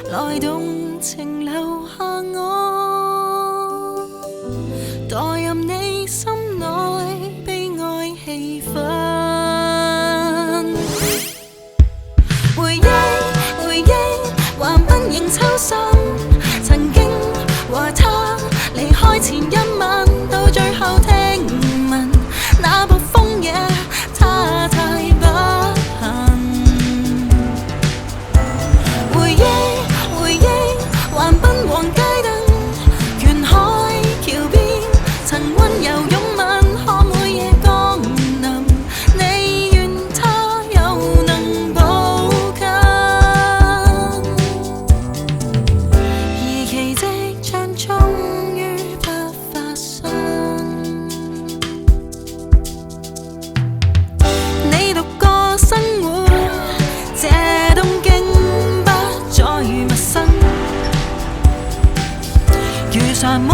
來動情留下我，代入你心內悲哀氣氛。回憶還不認秋心，曾經和他離開前一晚，到最後聽聞那部風野他太不幸。回憶還奔往街燈，沿海橋邊曾溫柔擁吻，可每夜降臨，你願他又能抱緊，而奇蹟將終於不發生。你獨個生活，這東京不再陌生，如常每